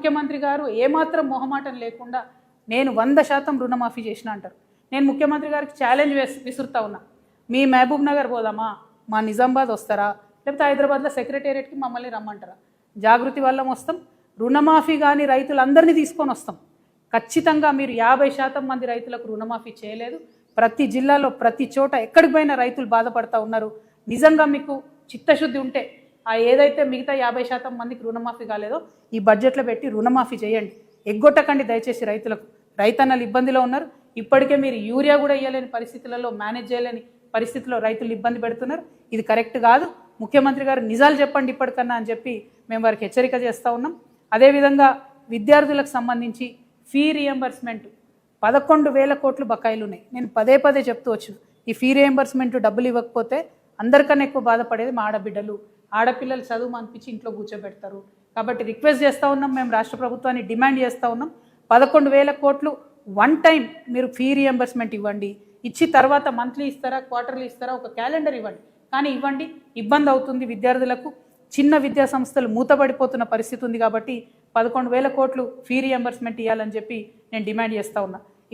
ముఖ్యమంత్రి గారు ఏమాత్రం మొహమాటం లేకుండా నేను 100% రుణమాఫీ చేసిన అంటారు. నేను ముఖ్యమంత్రి గారికి ఛాలెంజ్ విసురుతా ఉన్నా, మీ మహబూబ్ నగర్ పోదామా, మా నిజామాబాద్ వస్తారా, లేకపోతే హైదరాబాద్లో సెక్రటేరియట్కి మమ్మల్ని రమ్మంటారా? జాగృతి వల్ల వస్తాం, రుణమాఫీ కానీ రైతులందరినీ తీసుకొని వస్తాం. ఖచ్చితంగా మీరు 50% మంది రైతులకు రుణమాఫీ చేయలేదు. ప్రతి జిల్లాలో ప్రతి చోట ఎక్కడికి పోయినా రైతులు బాధపడతా ఉన్నారు. నిజంగా మీకు చిత్తశుద్ధి ఉంటే ఆ ఏదైతే మిగతా 50% మందికి రుణమాఫీ కాలేదో ఈ బడ్జెట్లో పెట్టి రుణమాఫీ చేయండి. ఎగ్గొట్టకండి దయచేసి రైతులకు. రైతన్నలు ఇబ్బందిలో ఉన్నారు. ఇప్పటికే మీరు యూరియా కూడా ఇవ్వలేని పరిస్థితులలో, మేనేజ్ చేయలేని పరిస్థితుల్లో రైతులు ఇబ్బంది పెడుతున్నారు. ఇది కరెక్ట్ కాదు. ముఖ్యమంత్రి గారు నిజాలు చెప్పండి ఇప్పటికన్నా అని చెప్పి మేము వారికి హెచ్చరిక చేస్తూ ఉన్నాం. అదేవిధంగా విద్యార్థులకు సంబంధించి ఫీ రియంబర్స్మెంట్ 11,000 కోట్లు బకాయిలు ఉన్నాయి. నేను పదే పదే చెప్తూ వచ్చిన, ఈ ఫీ రియంబర్స్మెంట్ డబ్బులు ఇవ్వకపోతే అందరికన్నా ఎక్కువ బాధపడేది మా ఆడబిడ్డలు. ఆడపిల్లలు చదువు అనిపించి ఇంట్లో కూర్చోబెడతారు. కాబట్టి రిక్వెస్ట్ చేస్తూ ఉన్నాం, మేము రాష్ట్ర ప్రభుత్వాన్ని డిమాండ్ చేస్తూ ఉన్నాం, 11,000 కోట్లు వన్ టైం మీరు ఫీ రియంబర్స్మెంట్ ఇవ్వండి. ఇచ్చి తర్వాత మంత్లీ ఇస్తారా, క్వార్టర్లీ ఇస్తారా, ఒక క్యాలెండర్ ఇవ్వండి. కానీ ఇవ్వండి, ఇబ్బంది అవుతుంది విద్యార్థులకు. చిన్న విద్యా సంస్థలు మూతపడిపోతున్న పరిస్థితి ఉంది. కాబట్టి 11,000 కోట్లు ఫీ రియంబర్స్మెంట్ ఇవ్వాలని చెప్పి నేను డిమాండ్ చేస్తూ ఉన్నా.